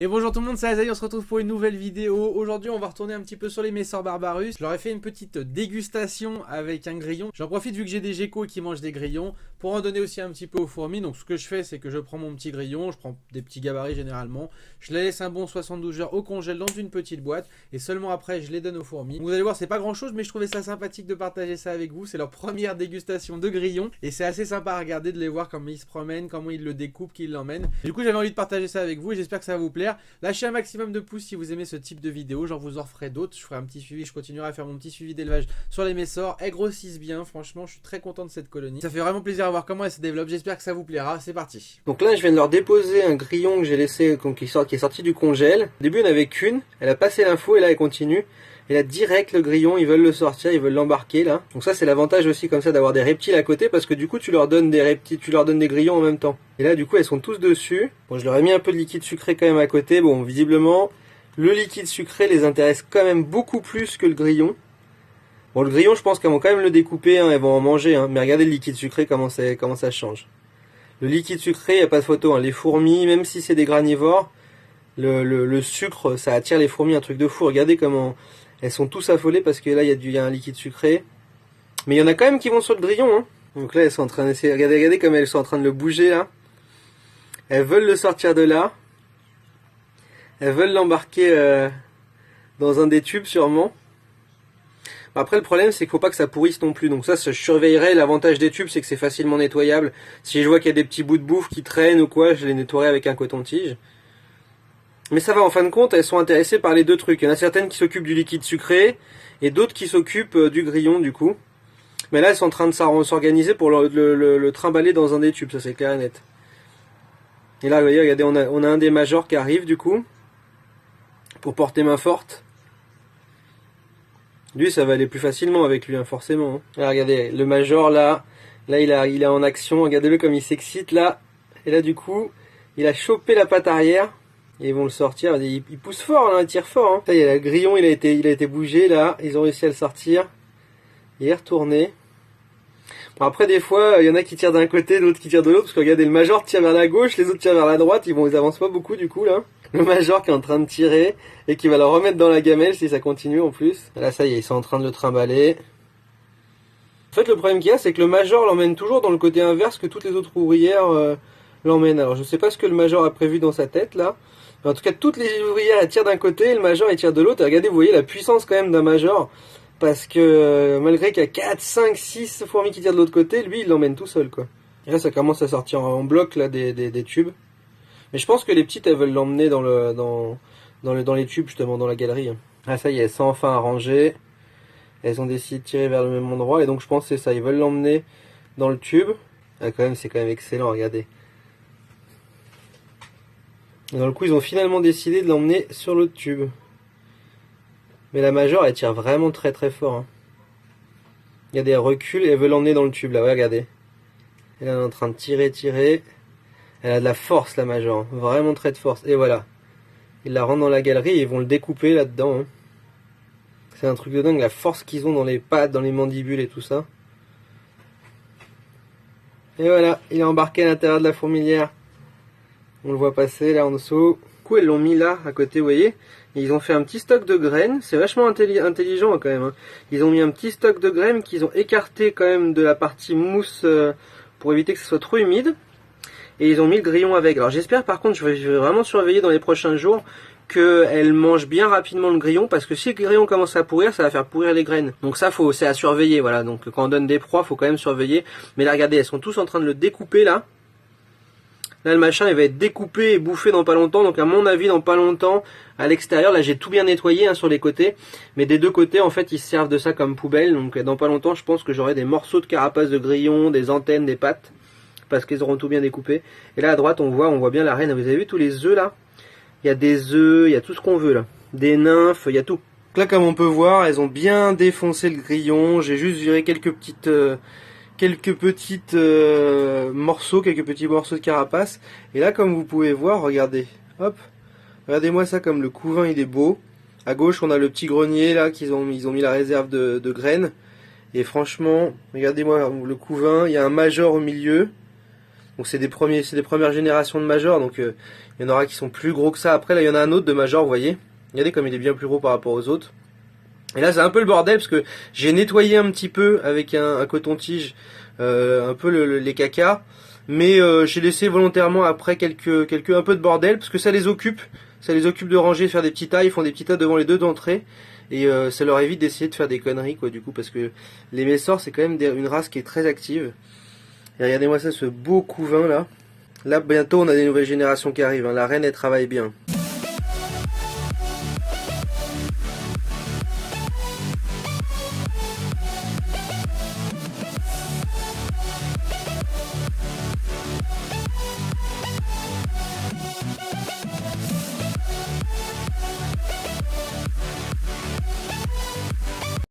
Et bonjour tout le monde, c'est Azaï, on se retrouve pour une nouvelle vidéo. Aujourd'hui on va retourner un petit peu sur les Messor Barbarus. Je leur ai fait une petite dégustation avec un grillon. J'en profite vu que j'ai des geckos qui mangent des grillons pour en donner aussi un petit peu aux fourmis. Donc ce que je fais, c'est que je prends mon petit grillon, je prends des petits gabarits généralement, je les laisse un bon 72 heures au congèle dans une petite boîte et seulement après je les donne aux fourmis. Donc, vous allez voir, c'est pas grand chose mais je trouvais ça sympathique de partager ça avec vous. C'est leur première dégustation de grillon et c'est assez sympa à regarder, de les voir comment ils se promènent, comment ils le découpent, qu'ils l'emmènent. Du coup j'avais envie de partager ça avec vous et j'espère que ça va vous plaire. Lâchez un maximum de pouces si vous aimez ce type de vidéo, j'en vous en referai d'autres, je ferai un petit suivi, je continuerai à faire mon petit suivi d'élevage sur les Messor. Elles grossissent bien, franchement je suis très content de cette colonie. Ça fait vraiment plaisir à voir comment elle se développe, j'espère que ça vous plaira, c'est parti. Donc là je viens de leur déposer un grillon que j'ai laissé, qui est sorti du congèle. Au début il n'y en avait qu'une, elle a passé l'info et là elle continue. Et là direct le grillon, ils veulent le sortir, ils veulent l'embarquer là. Donc ça c'est l'avantage aussi comme ça d'avoir des reptiles à côté, parce que du coup tu leur donnes des reptiles, tu leur donnes des grillons en même temps. Et là du coup elles sont tous dessus. Bon, je leur ai mis un peu de liquide sucré quand même à côté. Bon, visiblement le liquide sucré les intéresse quand même beaucoup plus que le grillon. Bon, le grillon je pense qu'elles vont quand même le découper, hein, elles vont en manger, hein. Mais regardez le liquide sucré comment ça change. Le liquide sucré, il n'y a pas de photo, hein. Les fourmis, même si c'est des granivores, le sucre ça attire les fourmis, un truc de fou. Regardez comment elles sont tous affolées parce que là il y a un liquide sucré. Mais il y en a quand même qui vont sur le grillon, hein. Donc là elles sont en train d'essayer, regardez comme elles sont en train de le bouger là. Elles veulent le sortir de là. Elles veulent l'embarquer dans un des tubes sûrement. Après le problème c'est qu'il faut pas que ça pourrisse non plus. Donc ça je surveillerai. L'avantage des tubes c'est que c'est facilement nettoyable. Si je vois qu'il y a des petits bouts de bouffe qui traînent ou quoi, je les nettoierai avec un coton-tige. Mais ça va, en fin de compte, elles sont intéressées par les deux trucs. Il y en a certaines qui s'occupent du liquide sucré et d'autres qui s'occupent du grillon du coup. Mais là elles sont en train de s'organiser pour le trimballer dans un des tubes, ça c'est clair et net. Et là vous voyez, regardez, on a un des majors qui arrive du coup pour porter main forte. Lui ça va aller plus facilement avec lui, hein, forcément, hein. Là, regardez, le major là il est en action, regardez-le comme il s'excite là. Et là du coup il a chopé la patte arrière. Et ils vont le sortir, il pousse fort là, il tire fort, hein. Là, il y a le grillon, il a été bougé là, ils ont réussi à le sortir. Il est retourné. Bon, après des fois, il y en a qui tirent d'un côté, d'autres qui tirent de l'autre, parce que regardez, le major tire vers la gauche, les autres tirent vers la droite, ils avancent pas beaucoup du coup là. Le major qui est en train de tirer et qui va le remettre dans la gamelle si ça continue en plus. Là ça y est, ils sont en train de le trimballer. En fait le problème qu'il y a, c'est que le major l'emmène toujours dans le côté inverse que toutes les autres ouvrières l'emmènent. Alors je sais pas ce que le major a prévu dans sa tête là. Mais en tout cas toutes les ouvrières elles tirent d'un côté et le major il tire de l'autre. Regardez, vous voyez la puissance quand même d'un major. Parce que malgré qu'il y a 4, 5, 6 fourmis qui tirent de l'autre côté, lui il l'emmène tout seul quoi. Et là ça commence à sortir en bloc là des tubes. Mais je pense que les petites elles veulent l'emmener dans les tubes justement, dans la galerie. Ah ça y est, elles sont enfin arrangées. Elles ont décidé de tirer vers le même endroit et donc je pense que c'est ça, ils veulent l'emmener dans le tube. Ah quand même, c'est quand même excellent, regardez. Et dans le coup ils ont finalement décidé de l'emmener sur l'autre tube. Mais la majeure elle tire vraiment très très fort, hein. Regardez, elle recule et elle veut l'emmener dans le tube là, ouais, regardez. Elle est en train de tirer. Elle a de la force la majeure, hein. Vraiment très de force. Et voilà. Ils la rentrent dans la galerie et ils vont le découper là-dedans, hein. C'est un truc de dingue, la force qu'ils ont dans les pattes, dans les mandibules et tout ça. Et voilà, il est embarqué à l'intérieur de la fourmilière. On le voit passer là en dessous. Du coup, elles l'ont mis là, à côté, vous voyez. Et ils ont fait un petit stock de graines. C'est vachement intelligent quand même, hein. Ils ont mis un petit stock de graines qu'ils ont écarté quand même de la partie mousse pour éviter que ce soit trop humide. Et ils ont mis le grillon avec. Alors j'espère par contre, je vais vraiment surveiller dans les prochains jours qu'elle mange bien rapidement le grillon, parce que si le grillon commence à pourrir, ça va faire pourrir les graines. Donc ça, c'est à surveiller, voilà. Donc quand on donne des proies, faut quand même surveiller. Mais là, regardez, elles sont tous en train de le découper là. Là, le machin, il va être découpé et bouffé dans pas longtemps. Donc à mon avis, dans pas longtemps, à l'extérieur, là j'ai tout bien nettoyé, hein, sur les côtés. Mais des deux côtés, en fait, ils se servent de ça comme poubelle. Donc dans pas longtemps, je pense que j'aurai des morceaux de carapace de grillon, des antennes, des pattes, parce qu'ils auront tout bien découpé. Et là à droite, on voit bien la reine. Vous avez vu tous les œufs là? Il y a des œufs, il y a tout ce qu'on veut là. Des nymphes, il y a tout. Là comme on peut voir, elles ont bien défoncé le grillon. J'ai juste viré quelques petits morceaux de carapace. Et là comme vous pouvez voir, regardez. Hop. Regardez-moi ça, comme le couvain il est beau. À gauche on a le petit grenier là, ils ont mis la réserve de graines. Et franchement, regardez-moi le couvain, il y a un major au milieu. Donc c'est des premières générations de major, donc il y en aura qui sont plus gros que ça. Après là il y en a un autre de major, vous voyez. Regardez comme il est bien plus gros par rapport aux autres. Et là c'est un peu le bordel parce que j'ai nettoyé un petit peu avec un coton-tige un peu les cacas. Mais j'ai laissé volontairement après un peu de bordel parce que ça les occupe. Ça les occupe de ranger, de faire des petits tas. Ils font des petits tas devant les deux d'entrée. Et ça leur évite d'essayer de faire des conneries quoi du coup. Parce que les Messors c'est quand même une race qui est très active. Et regardez-moi ça, ce beau couvain là. Là bientôt on a des nouvelles générations qui arrivent. Hein. La reine elle travaille bien.